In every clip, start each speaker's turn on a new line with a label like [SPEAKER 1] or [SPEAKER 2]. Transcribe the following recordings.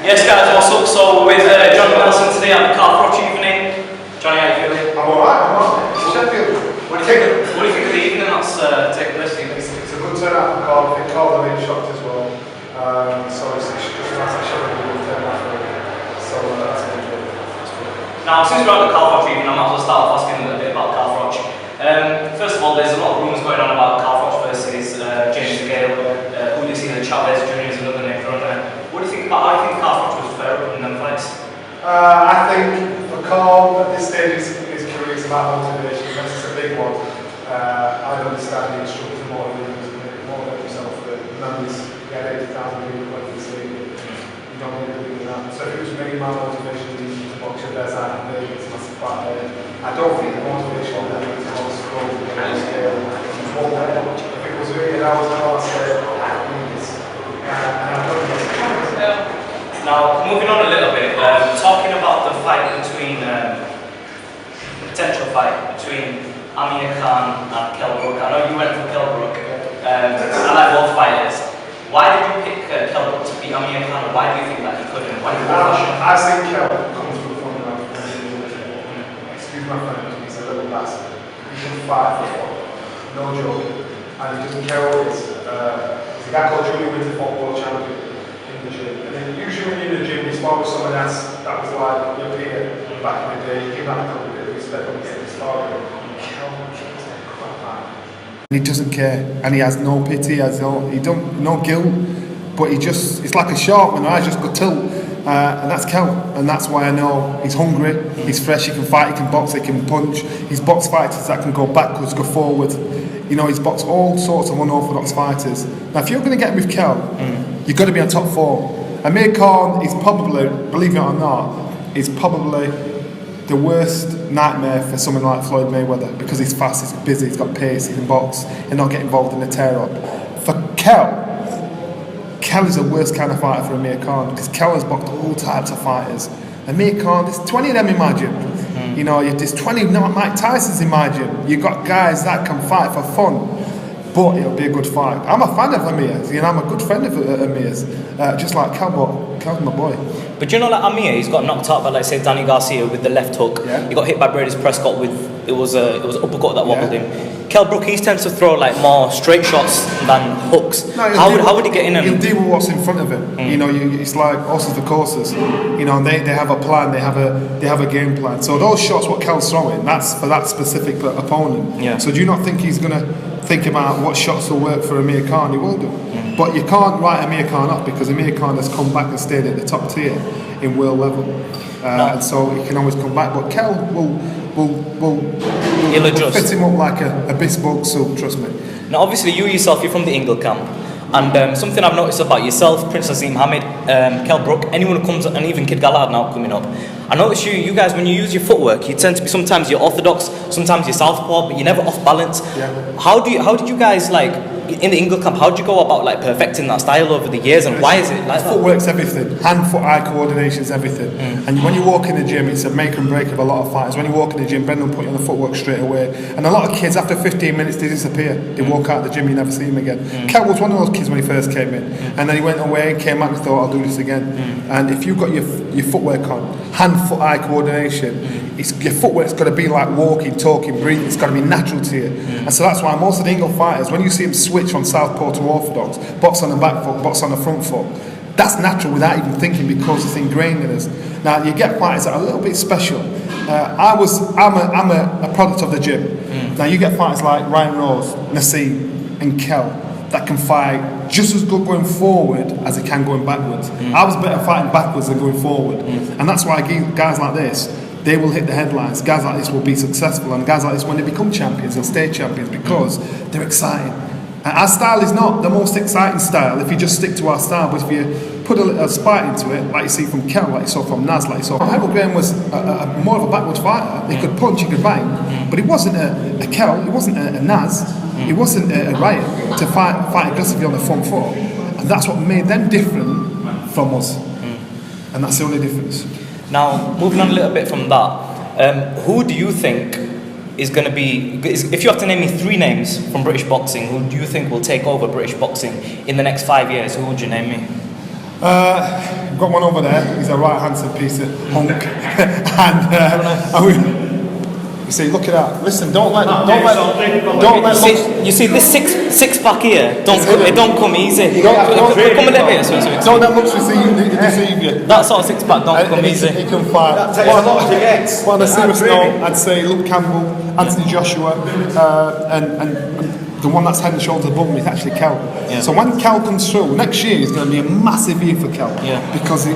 [SPEAKER 1] Yes guys, what's up? So we're with Johnny Wilson today at the Froch evening. Johnny, how you feeling?
[SPEAKER 2] I'm alright, Sheffield.
[SPEAKER 1] What do you think of the evening that's taking place?
[SPEAKER 2] It's a good turnout for Kell. I think Kell's a bit shocked as well. So it's just nice to show a good turnout for him. So that's a good job.
[SPEAKER 1] Now, since we're at the Froch evening, I might as well start off asking a little bit about Froch. First of all, there's a lot of rumours going on about Froch versus James Kell. Who do you see the Chavez Jr. is another name for him. What do you think about? I think Froch was fair in them fights.
[SPEAKER 2] I think for Kell at this stage of his career it's about motivation. It's a big one. I understand he struggles to motivate himself. Remember, he had 80,000 people playing this league. You don't need to do that. So if it was really my motivation to box your best out and it's a massive fight. I don't think the motivation that was to go on scale. If it was really an hour's class,
[SPEAKER 1] Now, moving on a little bit, talking about the fight between, potential fight between Amir Khan and Kell Brook. I know you went for Kell Brook, and I like both fighters. Why did you pick Kell Brook to beat Amir Khan? Why do you think that he couldn't? Why did you
[SPEAKER 2] I think Kell comes from the front line. Excuse my French, he's a little bastard. He can fight for fun, no joke. And he doesn't care what it is. There's a guy called Julie Winter, world champion. And then usually when you're in the gym, you spar with someone else that was like your peer back in the day. You give that a bit of respect when you get this far.
[SPEAKER 3] He doesn't care, and he has no pity, no guilt, but it's like a shark when the eyes just go tilt, and that's Kell, and that's why I know he's hungry, he's fresh, he can fight, he can box, he can punch. He's boxed fighters that can go backwards, go forward. You know, he's boxed all sorts of unorthodox fighters. Now, if you're going to get with Kell, you've got to be on top form. Amir Khan is probably, believe it or not, is probably the worst nightmare for someone like Floyd Mayweather because he's fast, he's busy, he's got pace, he can box and not get involved in the tear-up. For Kell is the worst kind of fighter for Amir Khan because Kell has boxed all types of fighters. Amir Khan, there's 20 of them in my gym. You know, there's 20 Mike Tyson's in my gym. You've got guys that can fight for fun, but it'll be a good fight. I'm a fan of Amir's, you know, I'm a good friend of Amir's, just like Kell, but Kell's my boy.
[SPEAKER 1] But you know, like Amir, he's got knocked out by, like, say, Danny Garcia with the left hook.
[SPEAKER 2] Yeah.
[SPEAKER 1] He got hit by Brady's Prescott with it was uppercut that wobbled him. Kell Brook, he tends to throw like more straight shots than hooks. No, how would he get in?
[SPEAKER 3] He'll deal with what's in front of him. You know, it's like horses for courses. You know, and they have a plan. They have a game plan. So those shots, what Kell's throwing, that's for that specific opponent.
[SPEAKER 1] Yeah.
[SPEAKER 3] So do you not think he's gonna think about what shots will work for Amir Khan? He will do. But you can't write Amir Khan off because Amir Khan has come back and stayed at the top tier in world level, and so he can always come back. But Kell will fit him up like a bespoke suit. Trust me.
[SPEAKER 1] Now, obviously, you yourself, you're from the Ingle camp, and something I've noticed about yourself, Prince Azim Hamid, Kell Brook, anyone who comes, and even Kid Gallard now coming up. I notice you guys, when you use your footwork, you tend to be sometimes you're orthodox, sometimes you're southpaw, but you're never off balance.
[SPEAKER 3] Yeah.
[SPEAKER 1] How did you guys, like, in the Ingle camp, how did you go about like perfecting that style over the years, and why is it like that?
[SPEAKER 3] Footwork's everything. Hand-foot-eye coordination's everything. And when you walk in the gym, it's a make and break of a lot of fighters. When you walk in the gym, Brendan will put you on the footwork straight away. And a lot of kids, after 15 minutes, they disappear. They walk out of the gym, you never see them again. Kell was one of those kids when he first came in, and then he went away, came back and thought, I'll do this again. And if you've got your footwork on, hand-foot-eye coordination, your footwork's got to be like walking, talking, breathing. It's got to be natural to you. And so that's why most of the Ingle fighters, when you see them switch from southpaw to orthodox, box on the back foot, box on the front foot, that's natural without even thinking because it's ingrained in us. Now you get fighters that are a little bit special. I'm a product of the gym. Now you get fighters like Ryan Rose, Nassim and Kell that can fight just as good going forward as they can going backwards. I was better fighting backwards than going forward. And that's why guys like this, they will hit the headlines. Guys like this will be successful, and guys like this, when they become champions, they'll stay champions because they're exciting. And our style is not the most exciting style if you just stick to our style, but if you put a little spite into it, like you see from Kell, like you saw from Naz, like you saw. Michael Graham was more of a backwards fighter. He could punch, he could bang, but he wasn't a Kell, he wasn't a Naz, he wasn't a Ryan to fight aggressively on the front foot. And that's what made them different from us. And that's the only difference.
[SPEAKER 1] Now, moving on a little bit from that, who do you think is going to be, if you have to name me 3 names from British boxing, who do you think will take over British boxing in the next 5 years? Who would you name me?
[SPEAKER 3] Go got one over there. He's a right handsome piece of hunk. You see, look at that. Listen, don't let
[SPEAKER 4] you see this six pack here. It don't come easy. Come a little bit.
[SPEAKER 3] Don't let looks deceive you.
[SPEAKER 4] That sort of six pack don't come easy.
[SPEAKER 3] He can fight.
[SPEAKER 2] That takes a lot to get.
[SPEAKER 3] Well, on a serious note, I'd say Luke Campbell, Anthony Joshua, and the one that's head and shoulders above him is actually Kell.
[SPEAKER 4] Yeah.
[SPEAKER 3] So when Kell comes through, next year is going to be a massive year for Kell.
[SPEAKER 4] Yeah.
[SPEAKER 3] Because he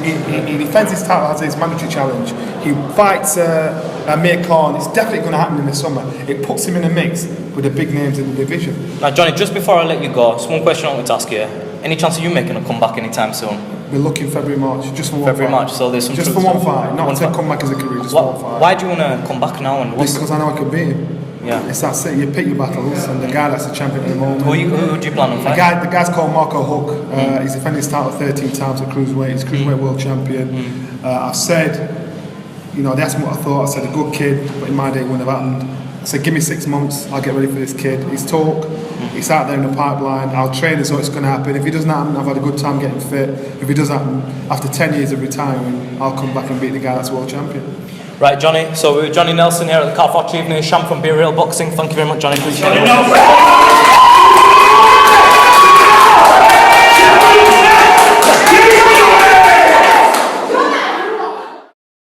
[SPEAKER 3] defends his title as his mandatory challenge. He fights Amir Khan. It's definitely going to happen in the summer. It puts him in a mix with the big names in the division.
[SPEAKER 4] Now, Johnny, just before I let you go, just one question I want to ask you. Any chance of you making a comeback anytime soon?
[SPEAKER 3] We're looking February, March, just for one
[SPEAKER 4] February,
[SPEAKER 3] fight.
[SPEAKER 4] March, so there's some
[SPEAKER 3] just
[SPEAKER 4] truth
[SPEAKER 3] for one
[SPEAKER 4] to it.
[SPEAKER 3] fight, not to come back as a career, just for one fight.
[SPEAKER 4] Why do you want to come back now? And
[SPEAKER 3] Because I know I could beat him.
[SPEAKER 4] Yeah.
[SPEAKER 3] It's that it. You pick your battles, and the guy that's the champion at the moment.
[SPEAKER 4] Who do you plan on fighting?
[SPEAKER 3] The guy's called Marco Huck. He's defended his title 13 times at cruiserweight. He's cruiserweight world champion. I've said, they asked me what I thought. I said a good kid, but in my day it wouldn't have happened. I said give me 6 months. I'll get ready for this kid. He's talk. He's out there in the pipeline. I'll train as though it's going to happen. If it doesn't happen, I've had a good time getting fit. If it does happen, after 10 years of retiring, I'll come back and beat the guy that's world champion.
[SPEAKER 4] Right, Johnny. So we're Johnny Nelson here at the Car Froch Evening, champ from Be Real Boxing. Thank you very much, Johnny. Appreciate it.